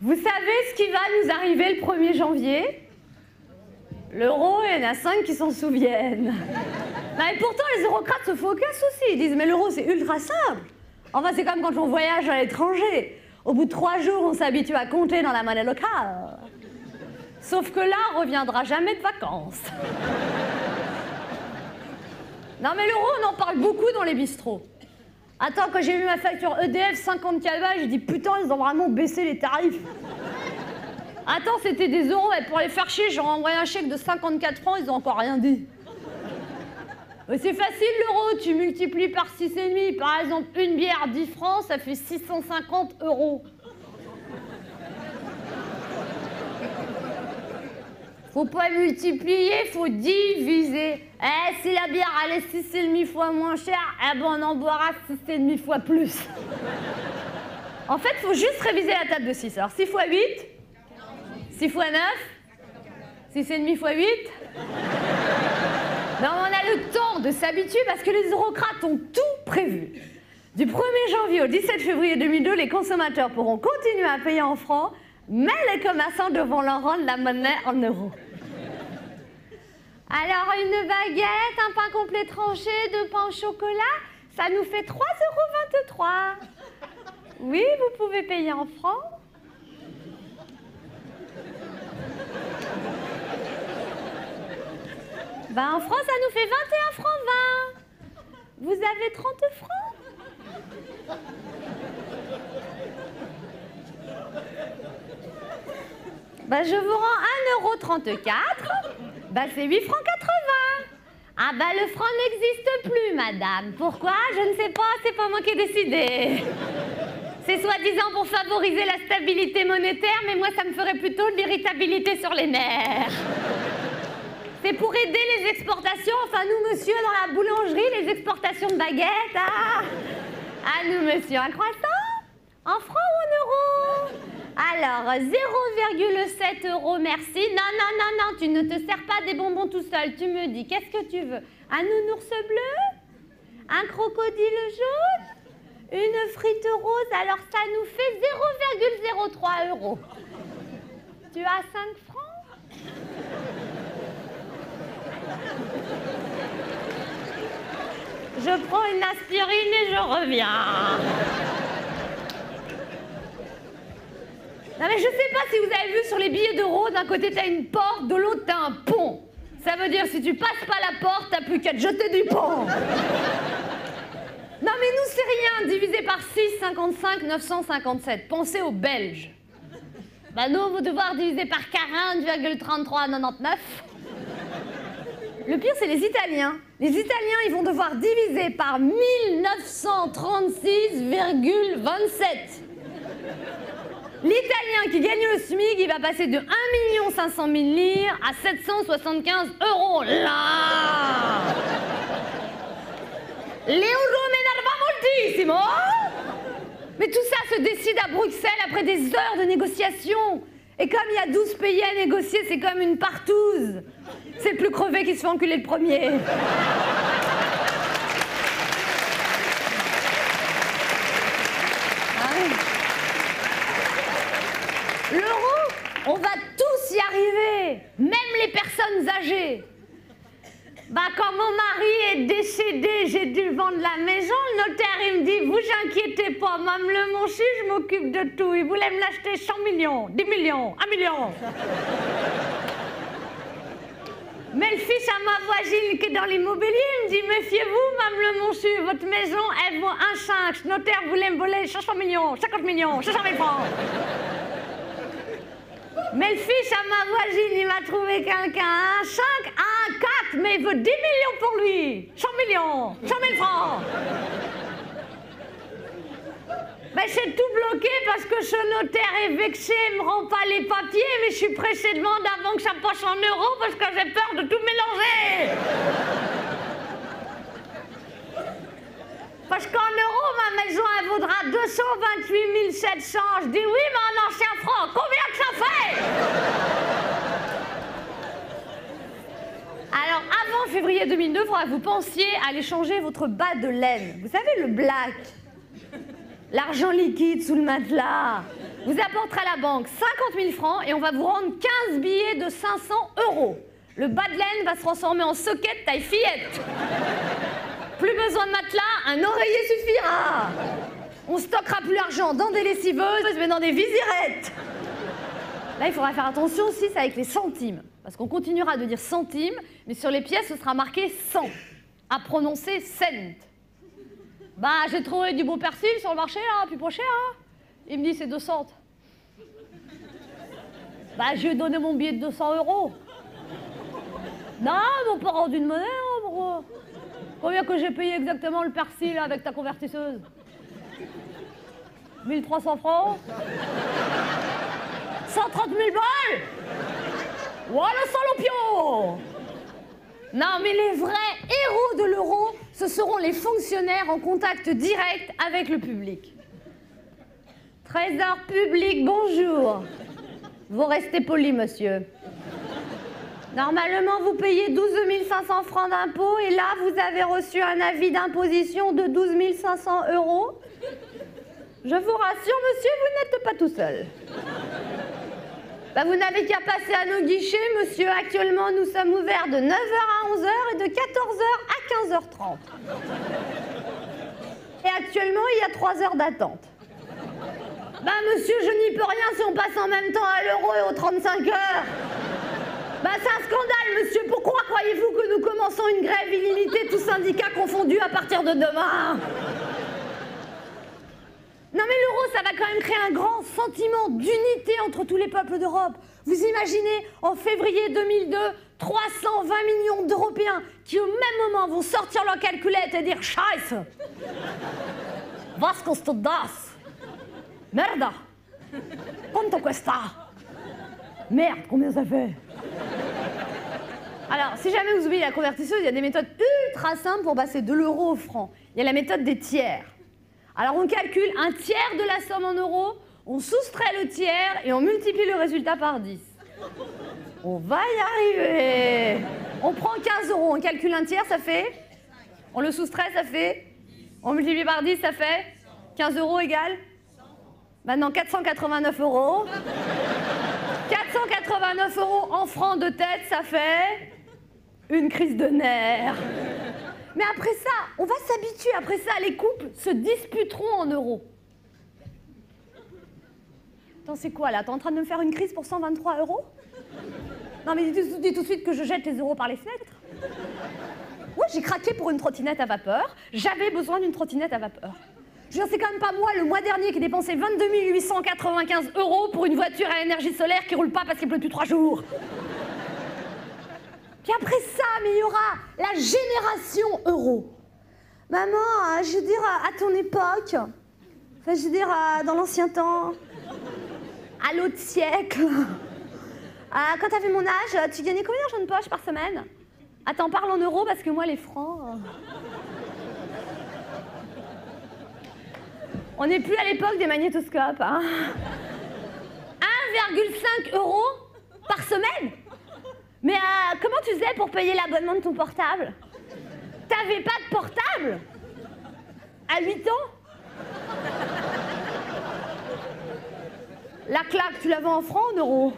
Vous savez ce qui va nous arriver le 1er janvier? L'euro, il y en a 5 qui s'en souviennent. Et pourtant, les eurocrates se focusent aussi. Ils disent, mais l'euro, c'est ultra simple. Enfin, c'est comme quand on voyage à l'étranger. Au bout de 3 jours, on s'habitue à compter dans la monnaie locale. Sauf que là, on ne reviendra jamais de vacances. Non, mais l'euro, on en parle beaucoup dans les bistrots. Attends, quand j'ai vu ma facture EDF 54 balles, j'ai dit, putain, ils ont vraiment baissé les tarifs. Attends, c'était des euros, et pour les faire chier, j'ai envoyé un chèque de 54 francs, ils ont encore rien dit. C'est facile l'euro, tu multiplies par 6,5. Par exemple, une bière 10 francs, ça fait 650 €. Faut pas multiplier, faut diviser. Si la bière elle est 6,5 fois moins chère, on en boira 6,5 fois plus. En fait, faut juste réviser la table de 6. Alors 6 fois 8, 6 fois 9, 6,5 fois 8. Non, on a le temps de s'habituer parce que les eurocrates ont tout prévu. Du 1er janvier au 17 février 2002, les consommateurs pourront continuer à payer en francs, mais les commerçants devront leur rendre la monnaie en euros. Alors, une baguette, un pain complet tranché, 2 pains au chocolat, ça nous fait 3,23 €. Oui, vous pouvez payer en francs. En France, ça nous fait 21 francs 20. Vous avez 30 francs? Je vous rends 1,34 €. C'est 8 francs 80. Le franc n'existe plus, madame. Pourquoi? Je ne sais pas, c'est pas moi qui ai décidé. C'est soi-disant pour favoriser la stabilité monétaire, mais moi, ça me ferait plutôt de l'irritabilité sur les nerfs. C'est pour aider les exportations, enfin nous, monsieur, dans la boulangerie, les exportations de baguettes, à nous, monsieur, un croissant? En francs ou en euros? Alors, 0,7 €, merci. Non, tu ne te sers pas des bonbons tout seul, tu me dis, qu'est-ce que tu veux? Un nounours bleu? Un crocodile jaune? Une frite rose? Alors ça nous fait 0,03 €. Tu as 5 francs? Je prends une aspirine et je reviens. Non mais je sais pas si vous avez vu sur les billets d'euros, d'un côté t'as une porte, de l'autre t'as un pont. Ça veut dire si tu passes pas la porte, t'as plus qu'à te jeter du pont. Non mais nous c'est rien, divisé par 6, 55, 957. Pensez aux Belges. Nous on va devoir diviser par 40,3399. Le pire, c'est les Italiens. Les Italiens, ils vont devoir diviser par 1936,27. L'Italien qui gagne le SMIC, il va passer de 1 500 000 lire à 775 €. Là! L'euro m'énerva moltissimo! Mais tout ça se décide à Bruxelles après des heures de négociations. Et comme il y a 12 pays à négocier, c'est comme une partouze. C'est le plus crevé qui se fait enculer le premier. L'euro, on va tous y arriver, même les personnes âgées. Quand mon mari est décédé, j'ai dû vendre la maison, le notaire il me dit, vous inquiétez pas, Mme Le Monchu, je m'occupe de tout. Il voulait me l'acheter 100 millions, 10 millions, 1 million. Mais le fils à ma voisine qui est dans l'immobilier, il me dit, méfiez-vous, Mme Le Monchu, votre maison, elle vaut 1,5. Le notaire voulait me voler 500 millions, 50 millions, 500 000 francs. Mais le fils à ma voisine, il m'a trouvé quelqu'un à 1,5, à 1,4, mais il veut 10 millions pour lui. 100 millions, 100 000 francs. Mais c'est tout bloqué parce que ce notaire est vexé, il me rend pas les papiers, mais je suis pressée de vendre avant que ça passe en euros parce que j'ai peur de tout mélanger. Parce qu'en euros, ma maison, elle vaudra 228 700. Je dis oui, mais en ancien franc, combien que ça fait? Alors, avant février 2002, il faudra que vous pensiez à aller changer votre bas de laine. Vous savez, le black. L'argent liquide sous le matelas. Vous apporterez à la banque 50 000 francs et on va vous rendre 15 billets de 500 €. Le bas de laine va se transformer en socket taille fillette. Plus besoin de matelas, un oreiller suffira. On stockera plus l'argent dans des lessiveuses, mais dans des visirettes. Là, il faudra faire attention aussi, c'est avec les centimes. Parce qu'on continuera de dire centimes, mais sur les pièces, ce sera marqué 100. À prononcer cent. Bah, j'ai trouvé du beau persil sur le marché, là, plus cher, hein. Il me dit, c'est 200. Bah, je lui ai donné mon billet de 200 €. Non, ils m'ont pas rendu de monnaie, hein, pourquoi? Combien que j'ai payé exactement le persil avec ta convertisseuse? 1300 francs? 130 000 balles? Voilà le salopio! Non, mais les vrais héros de l'euro, ce seront les fonctionnaires en contact direct avec le public. Trésor public, bonjour. Vous restez poli, monsieur. Normalement, vous payez 12 500 francs d'impôts et là, vous avez reçu un avis d'imposition de 12 500 €. Je vous rassure, monsieur, vous n'êtes pas tout seul. Bah, vous n'avez qu'à passer à nos guichets, monsieur. Actuellement, nous sommes ouverts de 9h à 11h et de 14h à 15h30. Et actuellement, il y a 3 heures d'attente. Bah, monsieur, je n'y peux rien si on passe en même temps à l'euro et aux 35 heures. Bah, c'est un scandale, monsieur. Pourquoi croyez-vous que nous commençons une grève illimitée, tous syndicats confondus, à partir de demain? Non mais l'euro, ça va quand même créer un grand sentiment d'unité entre tous les peuples d'Europe. Vous imaginez, en février 2002, 320 millions d'Européens qui au même moment vont sortir leur calculette et dire « Scheiße! Was kostet das? Merda! Quanto questa? Merde, combien ça fait ?» Alors, si jamais vous oubliez la convertisseuse, il y a des méthodes ultra simples pour passer de l'euro au franc. Il y a la méthode des tiers. Alors on calcule un tiers de la somme en euros, on soustrait le tiers et on multiplie le résultat par 10. On va y arriver. On prend 15 €, on calcule un tiers, ça fait... On le soustrait, ça fait... On multiplie par 10, ça fait... 15 € égale... Maintenant 489 €. 489 € en francs de tête, ça fait... Une crise de nerfs. Mais après ça, on va s'habituer. Après ça, les couples se disputeront en euros. Attends, c'est quoi là? T'es en train de me faire une crise pour 123 €? Non mais dis tout de suite que je jette les euros par les fenêtres. Ouais, j'ai craqué pour une trottinette à vapeur. J'avais besoin d'une trottinette à vapeur. Je veux dire, c'est quand même pas moi, le mois dernier, qui dépensait 22 895 € pour une voiture à énergie solaire qui roule pas parce qu'il pleut depuis 3 jours. Puis après ça, mais il y aura la génération euro. Maman, je veux dire, à ton époque, enfin, je veux dire, dans l'ancien temps, à l'autre siècle, quand t'avais mon âge, tu gagnais combien d'argent de poche par semaine? Attends, parle en euros parce que moi, les francs... On n'est plus à l'époque des magnétoscopes. Hein. 1,5 € par semaine? Mais comment tu faisais pour payer l'abonnement de ton portable? T'avais pas de portable? À 8 ans? La claque, tu l'avais en francs ou en euros?